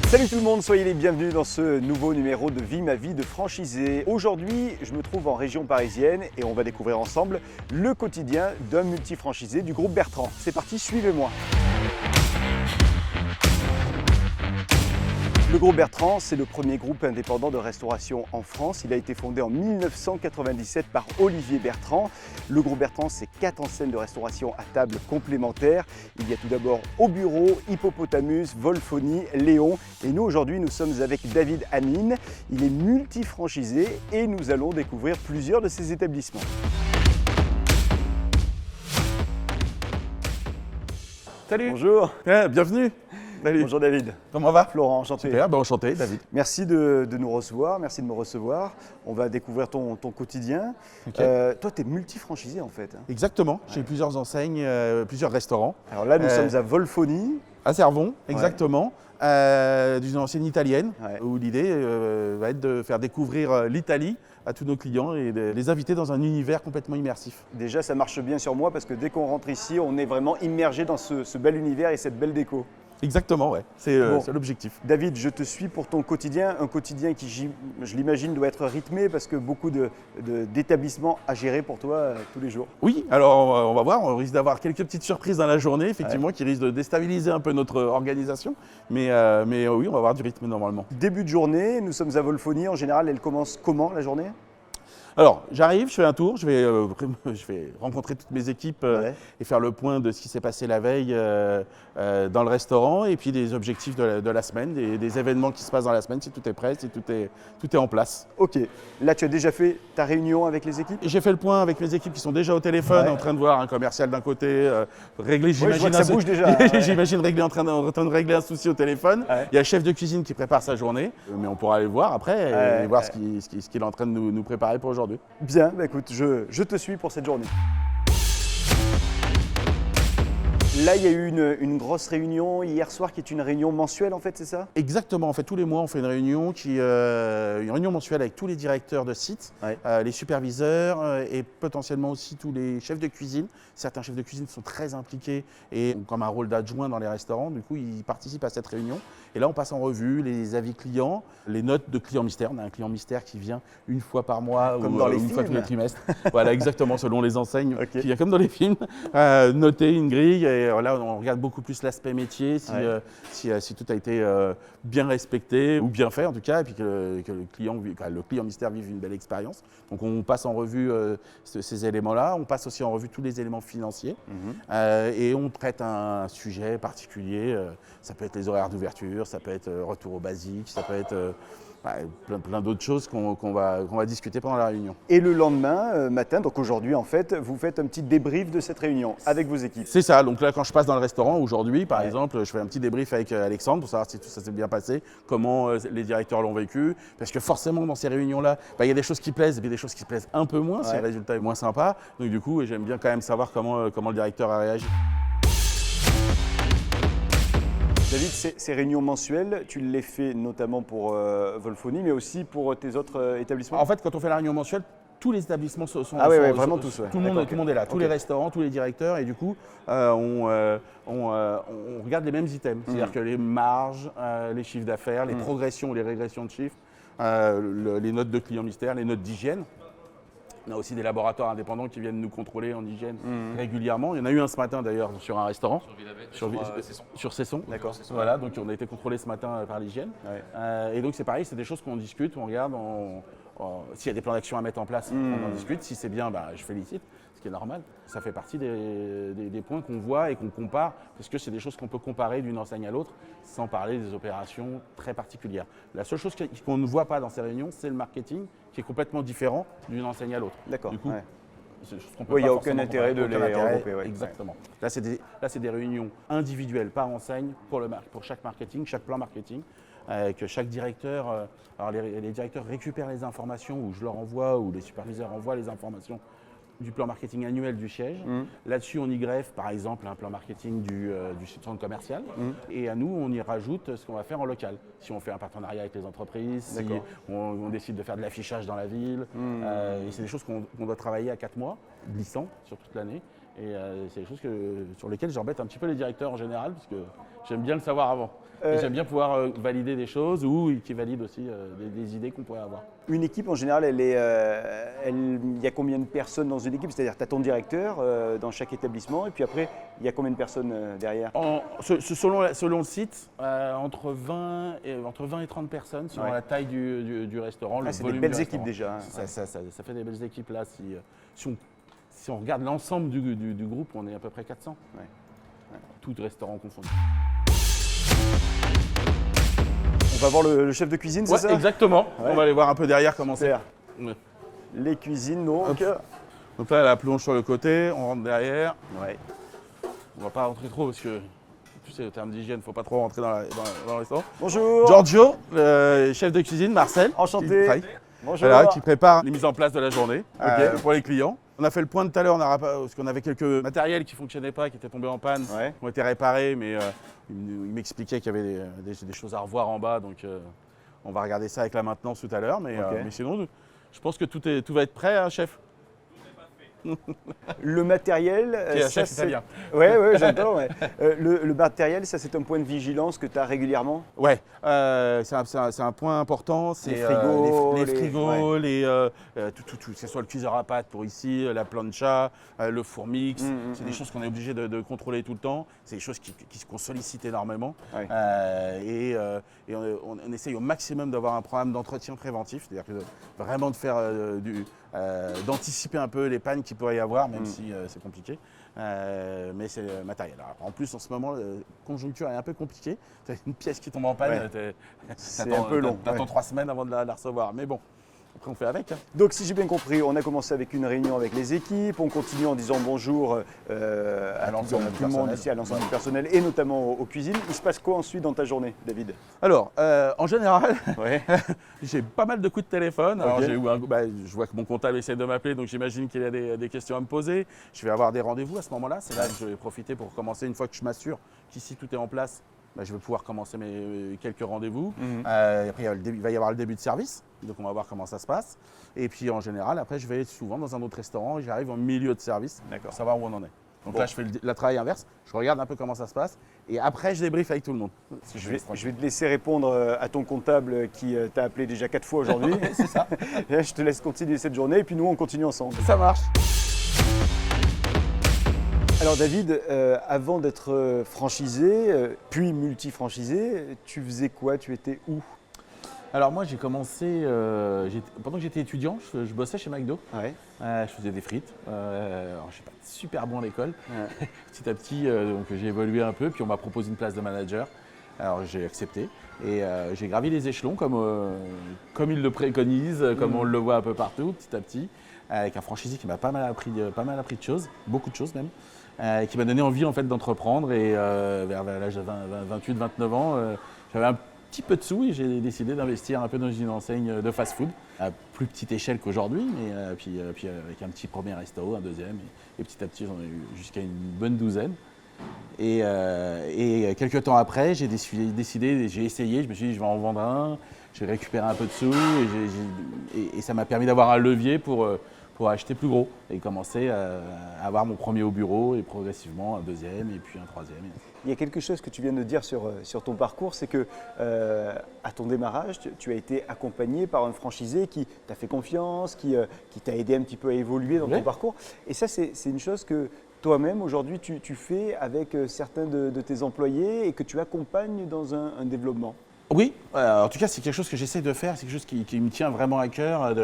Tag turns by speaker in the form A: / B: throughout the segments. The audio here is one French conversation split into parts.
A: Salut tout le monde, soyez les bienvenus dans ce nouveau numéro de Vie ma vie de franchisé. Aujourd'hui, je me trouve en région parisienne et on va découvrir ensemble le quotidien d'un multifranchisé du groupe Bertrand. C'est parti, suivez-moi. Le groupe Bertrand, c'est le premier groupe indépendant de restauration en France. Il a été fondé en 1997 par Olivier Bertrand. Le groupe Bertrand, c'est 4 enseignes de restauration à table complémentaires. Il y a tout d'abord Au Bureau, Hippopotamus, Volfoni, Léon. Et nous, aujourd'hui, nous sommes avec David Hanine. Il est multifranchisé et nous allons découvrir plusieurs de ses établissements.
B: Salut.
A: Bonjour.
B: Bienvenue. Salut.
A: Bonjour David.
B: Comment va?
A: Florent, enchanté.
B: Super, enchanté David.
A: Merci de nous recevoir, merci de me recevoir. On va découvrir ton quotidien.
B: Okay.
A: Toi, tu es multifranchisé en fait.
B: Exactement, j'ai plusieurs enseignes, plusieurs restaurants.
A: Alors là, nous sommes à Volfoni.
B: À Cervon, exactement, d'une enseigne italienne, où l'idée va être de faire découvrir l'Italie à tous nos clients et de les inviter dans un univers complètement immersif.
A: Déjà, ça marche bien sur moi parce que dès qu'on rentre ici, on est vraiment immergé dans ce bel univers et cette belle déco.
B: Exactement, ouais. C'est l'objectif.
A: David, je te suis pour ton quotidien, un quotidien qui, je l'imagine, doit être rythmé parce que beaucoup d'établissements à gérer pour toi tous les jours.
B: Oui, alors on va voir, on risque d'avoir quelques petites surprises dans la journée, effectivement, qui risquent de déstabiliser un peu notre organisation, mais oui, on va avoir du rythme normalement.
A: Début de journée, nous sommes à Volfoni, en général, elle commence comment la journée ?
B: Alors, j'arrive, je fais un tour, je vais rencontrer toutes mes équipes et faire le point de ce qui s'est passé la veille dans le restaurant et puis des objectifs de la semaine, des événements qui se passent dans la semaine, si tout est prêt, si tout est en place.
A: Ok, là tu as déjà fait ta réunion avec les équipes ?
B: J'ai fait le point avec mes équipes qui sont déjà au téléphone, en train de voir un commercial d'un côté, régler, j'imagine,
A: ça bouge déjà.
B: J'imagine en train de régler un souci au téléphone. Il y a le chef de cuisine qui prépare sa journée, mais on pourra aller le voir après et voir ce qu'il est en train de nous préparer pour aujourd'hui.
A: Bien, bah écoute, je te suis pour cette journée. Là, il y a eu une grosse réunion hier soir qui est une réunion mensuelle en fait, c'est ça ?
B: Exactement, en fait tous les mois on fait une réunion mensuelle avec tous les directeurs de site, les superviseurs et potentiellement aussi tous les chefs de cuisine. Certains chefs de cuisine sont très impliqués et ont comme un rôle d'adjoint dans les restaurants, du coup ils participent à cette réunion. Et là on passe en revue les avis clients, les notes de clients mystères. On a un client mystère qui vient une fois par mois
A: comme
B: ou
A: dans les
B: une
A: films.
B: fois tous les trimestres. Voilà, exactement, selon les enseignes, qui vient comme dans les films, noter une grille. Et là, on regarde beaucoup plus l'aspect métier, si tout a été bien respecté ou bien fait en tout cas, et puis que le client mystère vive une belle expérience. Donc on passe en revue ces éléments-là, on passe aussi en revue tous les éléments financiers et on traite un sujet particulier. Ça peut être les horaires d'ouverture, ça peut être retour aux basiques, ça peut être plein d'autres choses qu'on va discuter pendant la réunion.
A: Et le lendemain matin, donc aujourd'hui en fait, vous faites un petit débrief de cette réunion avec vos équipes.
B: C'est ça, donc là quand je passe dans le restaurant aujourd'hui par exemple, je fais un petit débrief avec Alexandre pour savoir si tout ça s'est bien passé, comment les directeurs l'ont vécu, parce que forcément dans ces réunions-là, il y a des choses qui plaisent et puis des choses qui plaisent un peu moins si le résultat est moins sympa, donc du coup j'aime bien quand même savoir comment le directeur a réagi.
A: David, ces réunions mensuelles, tu les fais notamment pour Volfoni, mais aussi pour tes autres établissements ?
B: En fait, quand on fait la réunion mensuelle, tous les établissements sont
A: vraiment tous.
B: Tout le monde est là, tous les restaurants, tous les directeurs, et du coup, on regarde les mêmes items, c'est-à-dire que les marges, les chiffres d'affaires, les progressions ou les régressions de chiffres, les notes de clients mystères, les notes d'hygiène. On a aussi des laboratoires indépendants qui viennent nous contrôler en hygiène régulièrement. Il y en a eu un ce matin d'ailleurs sur un restaurant, sur Cesson.
A: D'accord.
B: Voilà, donc on a été contrôlés ce matin par l'hygiène. Et donc c'est pareil, c'est des choses qu'on discute, on regarde, s'il y a des plans d'action à mettre en place, on en discute. Si c'est bien, je félicite, ce qui est normal. Ça fait partie des points qu'on voit et qu'on compare, parce que c'est des choses qu'on peut comparer d'une enseigne à l'autre, sans parler des opérations très particulières. La seule chose qu'on ne voit pas dans ces réunions, c'est le marketing, qui est complètement différent d'une enseigne à l'autre.
A: D'accord.
B: Du coup,
A: il n'y a aucun intérêt de les regrouper.
B: Exactement. Là, c'est des réunions individuelles par enseigne pour chaque marketing, chaque plan marketing. Que chaque directeur, alors les directeurs récupèrent les informations ou je leur envoie ou les superviseurs envoient les informations du plan marketing annuel du siège. Là-dessus, on y greffe par exemple un plan marketing du centre commercial et à nous, on y rajoute ce qu'on va faire en local. Si on fait un partenariat avec les entreprises, si on décide de faire de l'affichage dans la ville, et c'est des choses qu'on doit travailler à 4 mois, glissant sur toute l'année. Et c'est des choses sur lesquelles j'embête un petit peu les directeurs en général, parce que j'aime bien le savoir avant. Et j'aime bien pouvoir valider des choses ou qui valident aussi des idées qu'on pourrait avoir.
A: Une équipe en général, il y a combien de personnes dans une équipe? C'est-à-dire tu as ton directeur dans chaque établissement et puis après, il y a combien de personnes derrière?
B: Selon le site, entre 20 et 30 personnes selon la taille du restaurant.
A: C'est des belles équipes déjà. Hein.
B: Ça fait des belles équipes là. Si on regarde l'ensemble du groupe, on est à peu près 400. Ouais. Tout restaurant confondu.
A: On va voir le chef de cuisine, c'est ça?
B: Exactement. Ouais. On va aller voir un peu derrière comment c'est.
A: Ouais. Les cuisines, donc.
B: Donc là, la plonge sur le côté, on rentre derrière.
A: Ouais.
B: On va pas rentrer trop parce que, tu sais, au terme d'hygiène, il ne faut pas trop rentrer dans le restaurant.
A: Bonjour.
B: Giorgio, le chef de cuisine, Marcel.
A: Enchanté.
B: Bonjour. Voilà, qui prépare les mises en place de la journée pour les clients. On a fait le point tout à l'heure, parce qu'on avait quelques matériels qui ne fonctionnaient pas, qui étaient tombés en panne, qui ont été réparés, mais il m'expliquait qu'il y avait des choses à revoir en bas, donc on va regarder ça avec la maintenance tout à l'heure. Mais sinon, je pense que tout va être prêt, hein, chef.
A: Le matériel,
B: ça c'est bien.
A: Oui, j'adore. Ouais. Le matériel, ça c'est un point de vigilance que tu as régulièrement.
B: Ouais, c'est un point important. C'est les frigos, tout, que ce soit le cuiseur à pâte pour ici, la plancha, le four mix. C'est des choses qu'on est obligé de contrôler tout le temps. C'est des choses qu'on sollicite énormément. Ouais. Et on essaye au maximum d'avoir un programme d'entretien préventif, c'est-à-dire vraiment de faire d'anticiper un peu les pannes qu'il pourrait y avoir, même si c'est compliqué. Mais c'est matériel. Alors, en plus, en ce moment, la conjoncture est un peu compliquée. Tu as une pièce qui tombe en panne,
A: c'est un peu long.
B: Tu attends 3 semaines avant de la recevoir. Mais bon, après on fait avec. Hein.
A: Donc si j'ai bien compris, on a commencé avec une réunion avec les équipes, on continue en disant bonjour à l'ensemble du monde ici, à l'ensemble du personnel et notamment aux cuisines. Il se passe quoi ensuite dans ta journée, David?
B: Alors, en général, j'ai pas mal de coups de téléphone. Alors, je vois que mon comptable essaie de m'appeler, donc j'imagine qu'il y a des questions à me poser. Je vais avoir des rendez-vous à ce moment-là. C'est là que je vais profiter pour commencer, une fois que je m'assure qu'ici tout est en place. Je vais pouvoir commencer mes quelques rendez-vous. Après, il va y avoir le début de service, donc on va voir comment ça se passe. Et puis en général, après, je vais souvent dans un autre restaurant et j'arrive en milieu de service pour savoir où on en est. Donc là, je fais le travail inverse, je regarde un peu comment ça se passe et après, je débriefe avec tout le monde.
A: Je vais te laisser répondre à ton comptable qui t'a appelé déjà 4 fois aujourd'hui.
B: C'est ça.
A: Je te laisse continuer cette journée et puis nous, on continue ensemble.
B: Ça marche.
A: Alors David, avant d'être franchisé, puis multi-franchisé, tu faisais quoi? Tu étais où?
B: Alors moi j'ai commencé, pendant que j'étais étudiant, je bossais chez McDo. Ouais. Je faisais des frites. Alors je suis pas super bon à l'école. Ouais. Petit à petit, donc j'ai évolué un peu, puis on m'a proposé une place de manager. Alors j'ai accepté et j'ai gravi les échelons comme ils le préconisent, comme on le voit un peu partout, petit à petit, avec un franchisé qui m'a pas mal appris de choses, beaucoup de choses même. Qui m'a donné envie en fait d'entreprendre et vers l'âge de 28-29 ans, j'avais un petit peu de sous et j'ai décidé d'investir un peu dans une enseigne de fast-food à plus petite échelle qu'aujourd'hui, mais puis avec un petit premier resto, un deuxième et petit à petit j'en ai eu jusqu'à une bonne douzaine. Et quelques temps après, j'ai décidé, j'ai essayé, je me suis dit je vais en vendre un, j'ai récupéré un peu de sous et ça m'a permis d'avoir un levier pour acheter plus gros et commencer à avoir mon premier au bureau et progressivement un deuxième et puis un troisième.
A: Il y a quelque chose que tu viens de dire sur ton parcours, c'est que à ton démarrage, tu as été accompagné par un franchisé qui t'a fait confiance, qui t'a aidé un petit peu à évoluer dans ton parcours. Et ça, c'est une chose que toi-même, aujourd'hui, tu fais avec certains de tes employés et que tu accompagnes dans un développement.
B: Oui, en tout cas, c'est quelque chose que j'essaie de faire, c'est quelque chose qui me tient vraiment à cœur,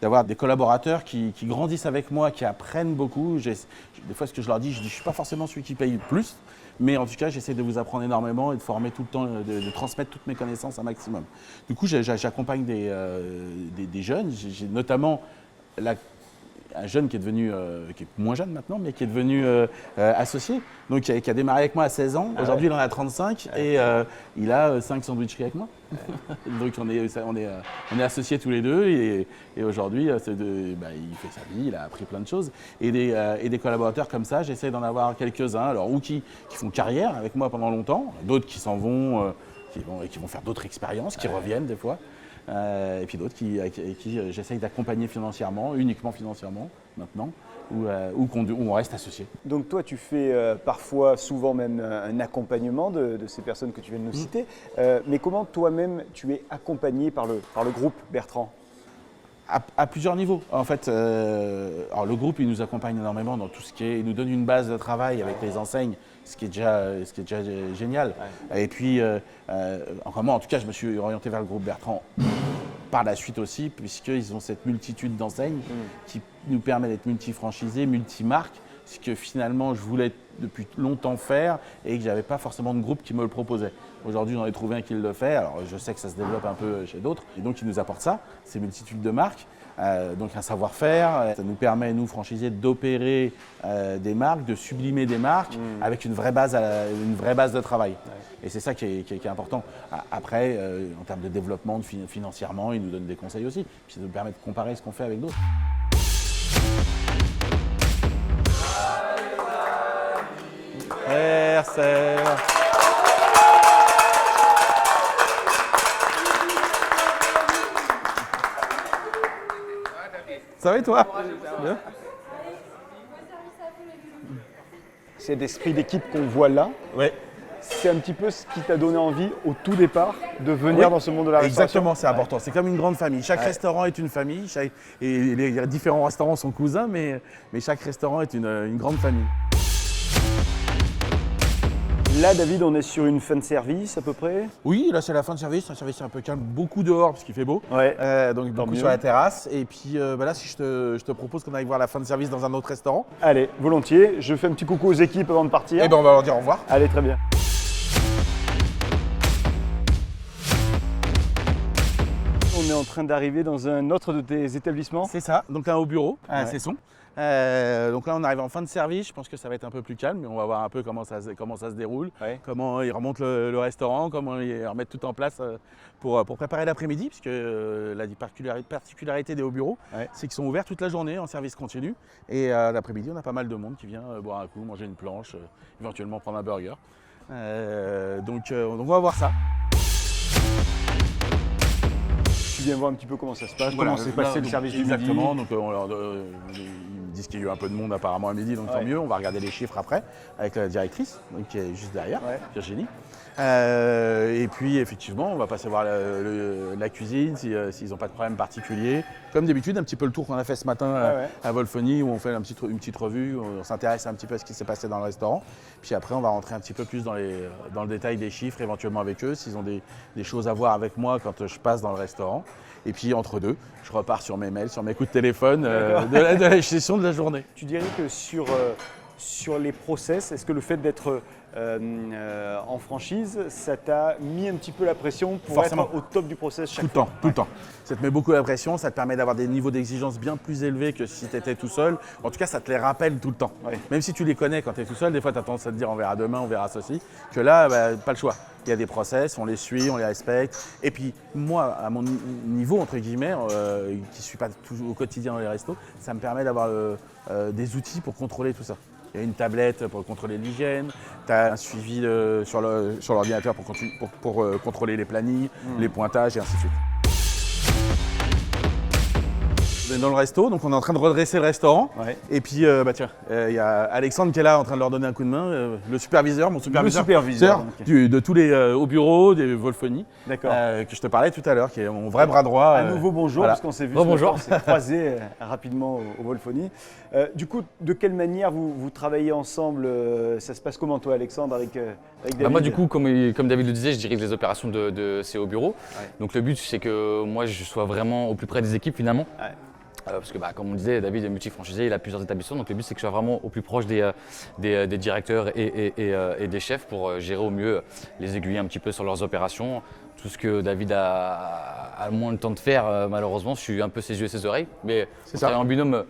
B: d'avoir des collaborateurs qui grandissent avec moi, qui apprennent beaucoup. Des fois, ce que je leur dis, je ne suis pas forcément celui qui paye le plus, mais en tout cas, j'essaie de vous apprendre énormément et de former tout le temps, de transmettre toutes mes connaissances un maximum. Du coup, j'accompagne des jeunes, j'ai notamment un jeune qui est devenu, qui est moins jeune maintenant, mais qui est devenu associé, donc qui a démarré avec moi à 16 ans. Aujourd'hui, il en a 35 et il a 5 sandwicheries avec moi. Donc on est associés tous les deux et aujourd'hui, il fait sa vie, il a appris plein de choses. Et des collaborateurs comme ça, j'essaie d'en avoir quelques-uns, alors ou qui font carrière avec moi pendant longtemps, d'autres qui s'en vont, qui vont faire d'autres expériences, qui reviennent des fois. Et puis d'autres qui j'essaye d'accompagner financièrement, uniquement financièrement maintenant, ou on reste associé.
A: Donc toi, tu fais parfois, souvent même un accompagnement de ces personnes que tu viens de nous citer. Mais comment toi-même tu es accompagné par le groupe Bertrand ?
B: À plusieurs niveaux. En fait, alors le groupe, il nous accompagne énormément dans tout ce qui est, il nous donne une base de travail avec les enseignes, ce qui est déjà génial. Ouais. Et puis, enfin moi, en tout cas, je me suis orienté vers le groupe Bertrand par la suite aussi, puisqu'ils ont cette multitude d'enseignes qui nous permet d'être multi-franchisés, multi-marques, ce que finalement je voulais depuis longtemps faire et que j'avais pas forcément de groupe qui me le proposait. Aujourd'hui, j'en ai trouvé un qui le fait, alors je sais que ça se développe un peu chez d'autres, et donc il nous apporte ça, ces multitudes de marques, donc un savoir-faire, ça nous permet, nous, franchisés, d'opérer des marques, de sublimer des marques avec une vraie base de travail. Ouais. Et c'est ça qui est important. Après, en termes de développement, financièrement, ils nous donnent des conseils aussi, puis ça nous permet de comparer ce qu'on fait avec d'autres. Serre. Ça va et toi? Bien.
A: Cet esprit d'équipe qu'on voit là,
B: ouais.
A: C'est un petit peu ce qui t'a donné envie au tout départ de venir dans ce monde de la restauration.
B: Exactement, c'est important. C'est comme une grande famille. Chaque restaurant est une famille et les différents restaurants sont cousins, mais chaque restaurant est une grande famille.
A: Là, David, on est sur une fin de service à peu près?
B: Oui, là c'est la fin de service. Un service un peu calme, beaucoup dehors parce qu'il fait beau.
A: Ouais.
B: Donc beaucoup sur la terrasse. Et puis là, si je te propose qu'on aille voir la fin de service dans un autre restaurant.
A: Allez, volontiers. Je fais un petit coucou aux équipes avant de partir.
B: Et ben on va leur dire au revoir.
A: Allez, très bien. On est en train d'arriver dans un autre de tes établissements.
B: C'est ça, donc un haut bureau, c'est son. Donc là, on arrive en fin de service. Je pense que ça va être un peu plus calme, mais on va voir un peu comment ça se déroule, comment ils remontent le restaurant, comment ils remettent tout en place pour préparer l'après-midi, puisque la particularité des hauts bureaux, c'est qu'ils sont ouverts toute la journée en service continu. Et l'après-midi, on a pas mal de monde qui vient boire un coup, manger une planche, éventuellement prendre un burger. Donc on va voir ça.
A: Tu viens voir un petit peu comment ça se passe, comment s'est passé le service du midi.
B: Exactement, donc ils me disent qu'il y a eu un peu de monde apparemment à midi, donc tant mieux, on va regarder les chiffres après avec la directrice, donc, qui est juste derrière, Virginie. Et puis effectivement, on va passer voir la cuisine, s'ils n'ont pas de problème particulier. Comme d'habitude, un petit peu le tour qu'on a fait ce matin à Volfony, où on fait une petite revue, on s'intéresse un petit peu à ce qui s'est passé dans le restaurant. Puis après, on va rentrer un petit peu plus dans le détail des chiffres, éventuellement avec eux, s'ils ont des choses à voir avec moi quand je passe dans le restaurant. Et puis entre deux, je repars sur mes mails, sur mes coups de téléphone de la session de la journée.
A: Tu dirais que sur les process, est-ce que le fait d'être en franchise, ça t'a mis un petit peu la pression pour être au top du process chaque fois?
B: Tout le temps. Ça te met beaucoup la pression, ça te permet d'avoir des niveaux d'exigence bien plus élevés que si tu étais tout seul. En tout cas, ça te les rappelle tout le temps. Même si tu les connais quand tu es tout seul, des fois tu as tendance à te dire on verra demain, on verra ceci. Que là, pas le choix. Il y a des process, on les suit, on les respecte. Et puis moi, à mon niveau, entre guillemets, qui ne suis pas toujours au quotidien dans les restos, ça me permet d'avoir des outils pour contrôler tout ça. Il y a une tablette pour contrôler l'hygiène, tu as un suivi sur l'ordinateur pour contrôler les plannings, les pointages et ainsi de suite. On est dans le resto, donc on est en train de redresser le restaurant. Et puis, tiens, il y a Alexandre qui est là en train de leur donner un coup de main, le superviseur, mon superviseur de tous les hauts bureaux, des Volfony, que je te parlais tout à l'heure, qui est mon vrai bras droit.
A: À nouveau bonjour, parce qu'on s'est vu on s'est croisés rapidement au Volfony. Du coup, de quelle manière vous travaillez ensemble? Ça se passe comment toi, Alexandre, avec David?
C: Moi, du coup, comme David le disait, je dirige les opérations de ces hauts bureaux. Donc le but, c'est que moi, je sois vraiment au plus près des équipes finalement. Parce que comme on le disait, David est multi-franchisé, il a plusieurs établissements, donc le but c'est que je sois vraiment au plus proche des directeurs et des chefs pour gérer au mieux, les aiguiller un petit peu sur leurs opérations. Tout ce que David a moins le temps de faire, malheureusement, je suis un peu ses yeux et ses oreilles, mais on travaille en binôme,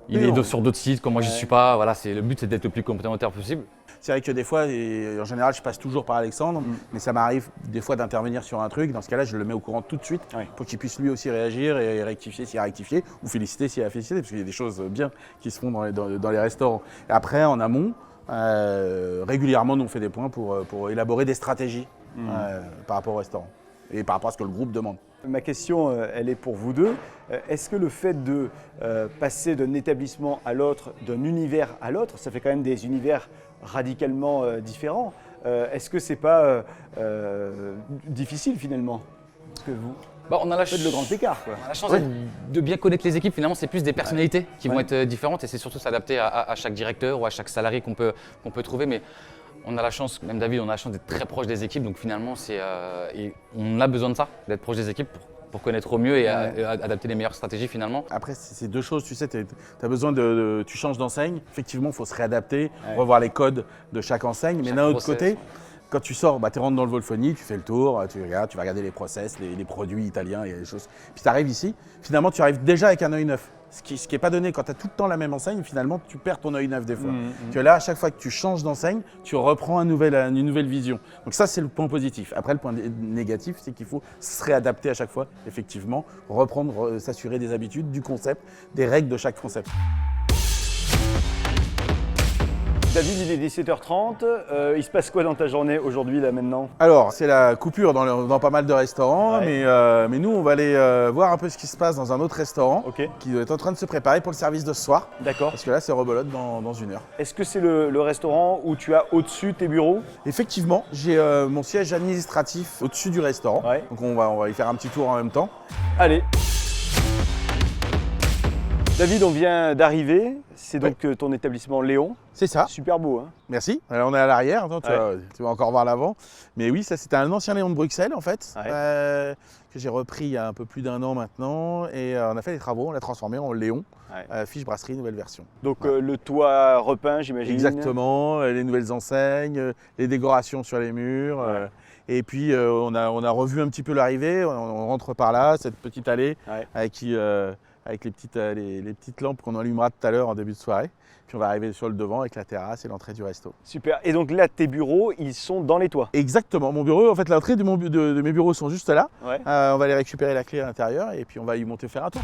C: il est sur d'autres sites, quand moi je ne suis pas, voilà, le but c'est d'être le plus complémentaire possible.
B: C'est vrai que des fois, et en général, je passe toujours par Alexandre, mais ça m'arrive des fois d'intervenir sur un truc. Dans ce cas-là, je le mets au courant tout de suite pour qu'il puisse lui aussi réagir et rectifier s'il y a rectifié ou féliciter s'il y a félicité, parce qu'il y a des choses bien qui se font dans les restaurants. Et après, en amont, régulièrement, nous on fait des points pour élaborer des stratégies par rapport au restaurant et par rapport à ce que le groupe demande.
A: Ma question, elle est pour vous deux. Est-ce que le fait de passer d'un établissement à l'autre, d'un univers à l'autre, ça fait quand même des univers radicalement différents. Est-ce que c'est pas difficile finalement? Parce que vous
C: on a
A: faites le grand écart, quoi.
C: On a la chance de bien connaître les équipes. Finalement, c'est plus des personnalités qui vont être différentes et c'est surtout s'adapter à chaque directeur ou à chaque salarié qu'on peut trouver. Mais on a la chance, même David, on a la chance d'être très proche des équipes. Donc finalement, et on a besoin de ça, d'être proche des équipes pour connaître au mieux et adapter les meilleures stratégies finalement.
B: Après, c'est deux choses, tu sais, tu as besoin tu changes d'enseigne. Effectivement, il faut se réadapter, revoir les codes de chaque enseigne. Mais d'un autre côté, quand tu sors, tu rentres dans le Wolfoni, tu fais le tour, tu vas regarder les process, les produits italiens, il y a des choses. Puis tu arrives ici, finalement tu arrives déjà avec un œil neuf. Ce qui n'est pas donné quand tu as tout le temps la même enseigne, finalement tu perds ton œil neuf des fois. Que là, à chaque fois que tu changes d'enseigne, tu reprends une nouvelle vision. Donc ça, c'est le point positif. Après, le point négatif, c'est qu'il faut se réadapter à chaque fois, effectivement, reprendre, s'assurer des habitudes, du concept, des règles de chaque concept.
A: David, il est 17h30. Il se passe quoi dans ta journée aujourd'hui, là, maintenant?
B: Alors, c'est la coupure dans pas mal de restaurants, mais nous, on va aller voir un peu ce qui se passe dans un autre restaurant qui est en train de se préparer pour le service de ce soir.
A: D'accord.
B: Parce que là, c'est rebelote dans une heure.
A: Est-ce que c'est le restaurant où tu as au-dessus tes bureaux?
B: Effectivement, j'ai mon siège administratif au-dessus du restaurant. Donc, on va y faire un petit tour en même temps.
A: Allez. David, on vient d'arriver. C'est donc ton établissement Léon.
B: C'est ça.
A: Super beau, hein?
B: Merci. Alors, on est à l'arrière, tu vas encore voir l'avant. Mais oui, ça c'était un ancien Léon de Bruxelles en fait, que j'ai repris il y a un peu plus d'un an maintenant. Et on a fait des travaux, on l'a transformé en Léon, fiche brasserie, nouvelle version. Donc
A: le toit repeint, j'imagine.
B: Exactement, les nouvelles enseignes, les décorations sur les murs. Et puis on a revu un petit peu l'arrivée, on rentre par là, cette petite allée avec les petites lampes qu'on allumera tout à l'heure en début de soirée. Puis on va arriver sur le devant avec la terrasse et l'entrée du resto.
A: Super. Et donc là, tes bureaux, ils sont dans les toits?
B: Exactement. Mon bureau, en fait, l'entrée de mes bureaux sont juste là. On va aller récupérer la clé à l'intérieur et puis on va y monter faire un tour.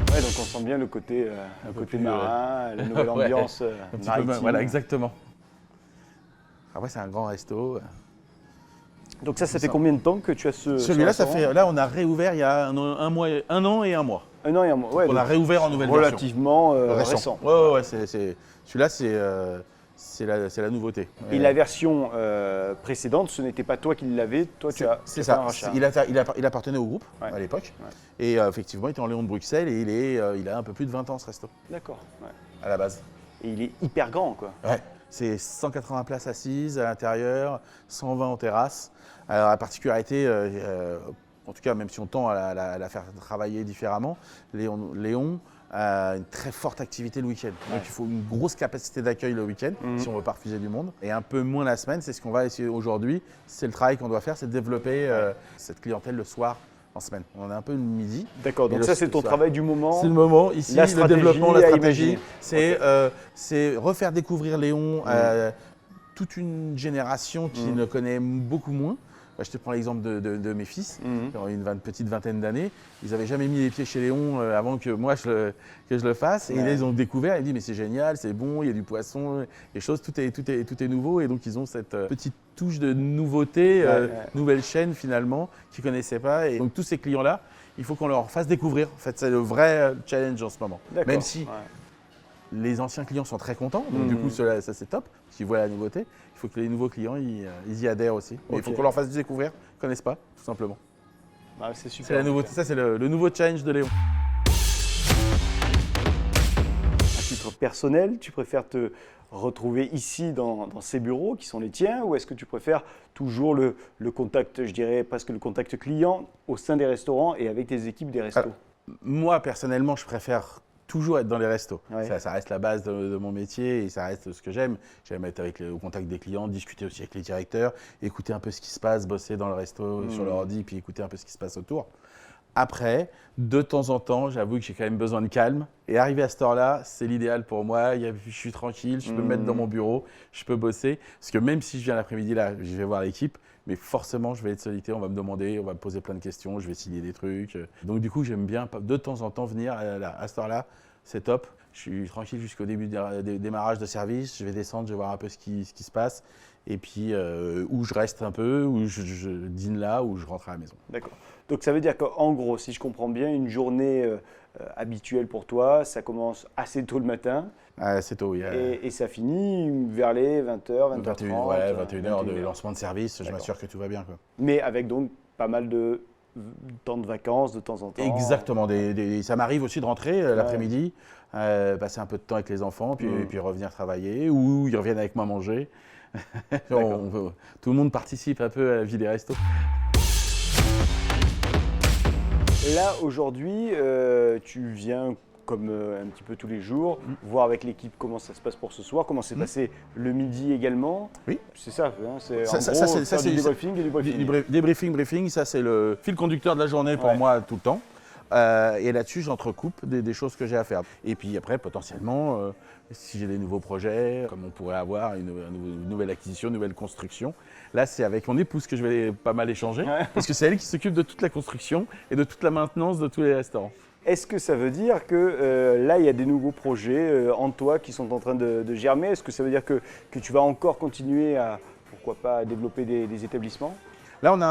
A: Donc on sent bien le côté marin, la nouvelle ambiance maritime.
B: Voilà, exactement. Après, c'est un grand resto.
A: Donc ça fait combien de temps que tu as
B: Celui-là, là, on a réouvert il y a un an et un mois.
A: Un an et un mois, ouais.
B: On a réouvert en nouvelle
A: relativement récent.
B: Ouais, celui-là, c'est la nouveauté.
A: Et la version précédente, ce n'était pas toi qui l'avais, toi tu as fait un rachat.
B: Il appartenait au groupe à l'époque. Et effectivement, il était en Léon de Bruxelles et il a un peu plus de 20 ans ce resto.
A: D'accord.
B: À la base.
A: Et il est hyper grand, quoi.
B: Ouais. C'est 180 places assises à l'intérieur, 120 en terrasse. Alors la particularité, en tout cas même si on tend à la faire travailler différemment, Léon a une très forte activité le week-end. Donc il faut une grosse capacité d'accueil le week-end si on ne veut pas refuser du monde. Et un peu moins la semaine, c'est ce qu'on va essayer aujourd'hui. C'est le travail qu'on doit faire, c'est de développer cette clientèle le soir. En semaine. On a un peu le midi.
A: D'accord, donc ça c'est ton travail du moment.
B: C'est le moment, ici, le développement, la stratégie. C'est refaire découvrir Léon à toute une génération qui le connaît beaucoup moins. Je te prends l'exemple de mes fils, qui ont une petite vingtaine d'années. Ils n'avaient jamais mis les pieds chez Léon avant que moi que je le fasse. Et là, ils ont découvert, ils disent mais c'est génial, c'est bon, il y a du poisson, les choses, tout est nouveau. Et donc ils ont cette petite touche de nouveauté, nouvelle chaîne finalement, qu'ils ne connaissaient pas. Et donc tous ces clients-là, il faut qu'on leur fasse découvrir. En fait, c'est le vrai challenge en ce moment. Même si les anciens clients sont très contents, donc du coup ça c'est top, parce qu'ils voient la nouveauté. Il faut que les nouveaux clients ils y adhèrent aussi. Mais il faut qu'on leur fasse découvrir, qu'ils ne connaissent pas, tout simplement.
A: C'est super.
B: C'est la nouveauté, ça c'est le nouveau challenge de Léon.
A: À titre personnel, tu préfères te retrouver ici dans ces bureaux qui sont les tiens, ou est-ce que tu préfères toujours le contact, je dirais presque le contact client au sein des restaurants et avec tes équipes des restos?
B: Moi personnellement, je préfère toujours être dans les restos. Ça reste la base de mon métier et ça reste ce que j'aime. J'aime être au contact des clients, discuter aussi avec les directeurs, écouter un peu ce qui se passe, bosser dans le resto sur l'ordi, puis écouter un peu ce qui se passe autour. Après, de temps en temps, j'avoue que j'ai quand même besoin de calme. Et arriver à cette heure-là, c'est l'idéal pour moi. Je suis tranquille, je peux me mettre dans mon bureau, je peux bosser. Parce que même si je viens l'après-midi, là, je vais voir l'équipe, mais forcément, je vais être sollicité, on va me demander, on va me poser plein de questions, je vais signer des trucs. Donc du coup, j'aime bien de temps en temps venir à cette heure-là, c'est top. Je suis tranquille jusqu'au début du démarrage de service. Je vais descendre, je vais voir un peu ce qui se passe. Et puis, où je reste un peu, où je dîne là, où je rentre à la maison.
A: D'accord. Donc ça veut dire qu'en gros, si je comprends bien, une journée habituelle pour toi, ça commence assez tôt le matin.
B: C'est tôt, oui.
A: Et ça finit vers les 20h, 20h30.
B: 21h de lancement de service. Je m'assure que tout va bien, quoi.
A: Mais avec donc pas mal de temps de vacances de temps en temps.
B: Exactement. Ça m'arrive aussi de rentrer l'après-midi, passer un peu de temps avec les enfants, puis revenir travailler, ou ils reviennent avec moi manger. Tout le monde participe un peu à la vie des restos.
A: Là, aujourd'hui, tu viens comme un petit peu tous les jours, voir avec l'équipe comment ça se passe pour ce soir, comment s'est passé le midi également.
B: Oui.
A: C'est ça, hein, c'est du débriefing et du briefing.
B: Briefing, ça c'est le fil conducteur de la journée pour moi tout le temps. Et là-dessus, j'entrecoupe des choses que j'ai à faire. Et puis après, potentiellement, si j'ai des nouveaux projets, comme on pourrait avoir une nouvelle acquisition, une nouvelle construction, là, c'est avec mon épouse que je vais pas mal échanger, parce que c'est elle qui s'occupe de toute la construction et de toute la maintenance de tous les restaurants.
A: Est-ce que ça veut dire que là, il y a des nouveaux projets en toi qui sont en train de germer? Est-ce que ça veut dire que tu vas encore continuer à, pourquoi pas, à développer des établissements?
B: Là, on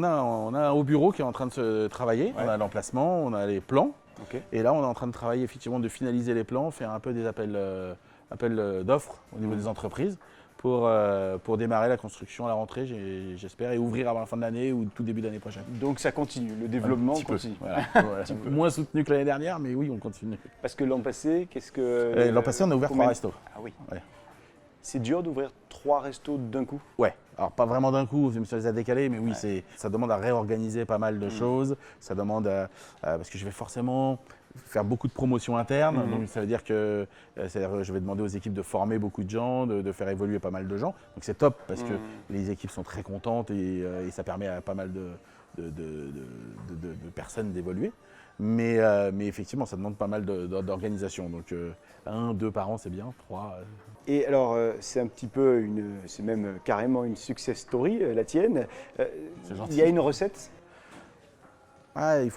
B: a un haut bureau qui est en train de se travailler. On a l'emplacement, on a les plans. Et là, on est en train de travailler effectivement de finaliser les plans, faire un peu des appels d'offres au niveau des entreprises pour démarrer la construction à la rentrée, j'espère, et ouvrir avant la fin de l'année ou tout début d'année prochaine.
A: Donc ça continue, le développement continue.
B: Moins soutenu que l'année dernière, mais oui, on continue.
A: Parce que l'an passé, l'an
B: passé, on a ouvert 3 restos.
A: Ah oui. Ouais. C'est dur d'ouvrir 3 restos d'un coup?
B: Ouais, alors pas vraiment d'un coup, ça les a décalés, mais oui, ça demande à réorganiser pas mal de choses. Ça demande parce que je vais forcément faire beaucoup de promotions internes, donc ça veut dire que je vais demander aux équipes de former beaucoup de gens, de faire évoluer pas mal de gens. Donc c'est top parce que les équipes sont très contentes et ça permet à pas mal de personnes d'évoluer. Mais effectivement, ça demande pas mal d'organisation. Donc 1, 2 par an, c'est bien, 3.
A: Et alors, c'est un petit peu c'est même carrément une success story, la tienne. Il y a une recette?
B: Il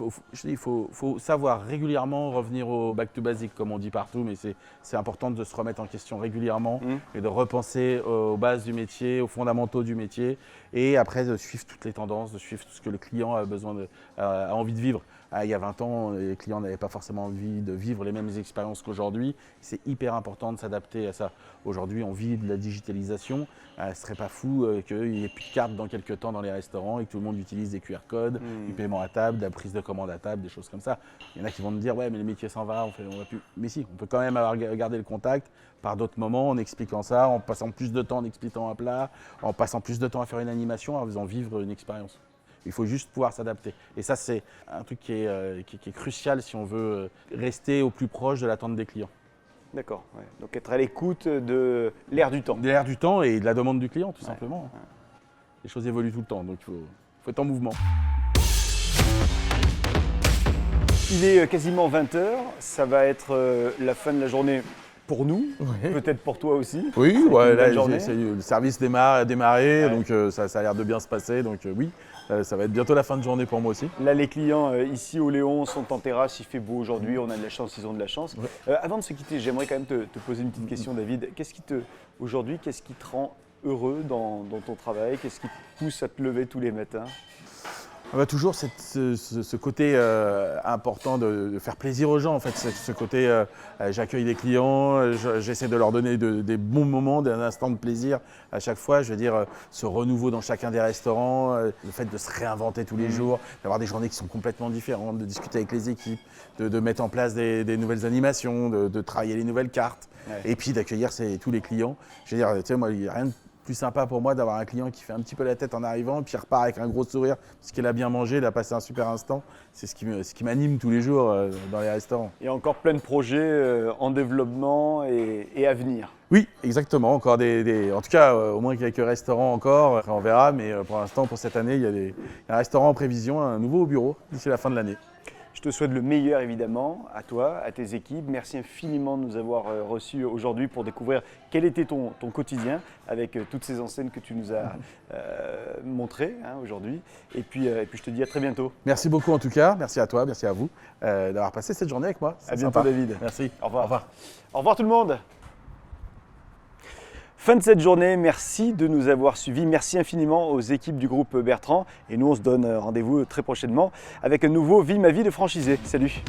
B: faut savoir régulièrement revenir au back to basic, comme on dit partout, mais c'est important de se remettre en question régulièrement et de repenser aux bases du métier, aux fondamentaux du métier, et après de suivre toutes les tendances, de suivre tout ce que le client a envie de vivre. Il y a 20 ans, les clients n'avaient pas forcément envie de vivre les mêmes expériences qu'aujourd'hui. C'est hyper important de s'adapter à ça. Aujourd'hui, on vit de la digitalisation. Ce ne serait pas fou qu'il n'y ait plus de cartes dans quelques temps dans les restaurants et que tout le monde utilise des QR codes, du paiement à table, de la prise de commande à table, des choses comme ça. Il y en a qui vont me dire « ouais, mais le métier s'en va, on va plus… » Mais si, on peut quand même garder le contact par d'autres moments en expliquant ça, en passant plus de temps en expliquant un plat, en passant plus de temps à faire une animation, en faisant vivre une expérience. Il faut juste pouvoir s'adapter. Et ça, c'est un truc qui est crucial si on veut rester au plus proche de l'attente des clients.
A: D'accord. Ouais. Donc être à l'écoute de l'air du temps.
B: De l'air du temps et de la demande du client, tout simplement. Ouais. Les choses évoluent tout le temps, donc il faut être en mouvement.
A: Il est quasiment 20h. Ça va être la fin de la journée pour nous, peut-être pour toi aussi.
B: Oui, là, le service a démarré, donc ça a l'air de bien se passer. Donc oui, ça va être bientôt la fin de journée pour moi aussi.
A: Là, les clients ici au Léon sont en terrasse, il fait beau aujourd'hui, on a de la chance, ils ont de la chance. Avant de se quitter, j'aimerais quand même te poser une petite question, David. Aujourd'hui, qu'est-ce qui te rend heureux dans ton travail? Qu'est-ce qui te pousse à te lever tous les matins?
B: Toujours ce côté important de faire plaisir aux gens, en fait. Ce côté, j'accueille des clients, j'essaie de leur donner des bons moments, des instants de plaisir à chaque fois. Je veux dire, ce renouveau dans chacun des restaurants, le fait de se réinventer tous les jours, d'avoir des journées qui sont complètement différentes, de discuter avec les équipes, de mettre en place des nouvelles animations, de travailler les nouvelles cartes, et puis d'accueillir tous les clients. Je veux dire, tu sais, moi, il n'y a rien de plus sympa pour moi d'avoir un client qui fait un petit peu la tête en arrivant, puis il repart avec un gros sourire parce qu'il a bien mangé, il a passé un super instant. C'est ce qui m'anime tous les jours dans les restaurants.
A: Il y a encore plein de projets en développement et à venir.
B: Oui, exactement. Encore en tout cas, au moins quelques restaurants encore. Après, on verra, mais pour l'instant, pour cette année, il y a un restaurant en prévision, un nouveau au bureau d'ici la fin de l'année.
A: Je te souhaite le meilleur évidemment à toi, à tes équipes. Merci infiniment de nous avoir reçus aujourd'hui pour découvrir quel était ton quotidien avec toutes ces enseignes que tu nous as montrées aujourd'hui. Et puis je te dis à très bientôt.
B: Merci beaucoup en tout cas, merci à toi, merci à vous d'avoir passé cette journée avec moi.
A: À bientôt David.
B: Merci.
A: Au revoir.
B: Au revoir.
A: Au revoir tout le monde. Fin de cette journée, merci de nous avoir suivis. Merci infiniment aux équipes du groupe Bertrand. Et nous, on se donne rendez-vous très prochainement avec un nouveau Vie ma vie de franchisé. Salut!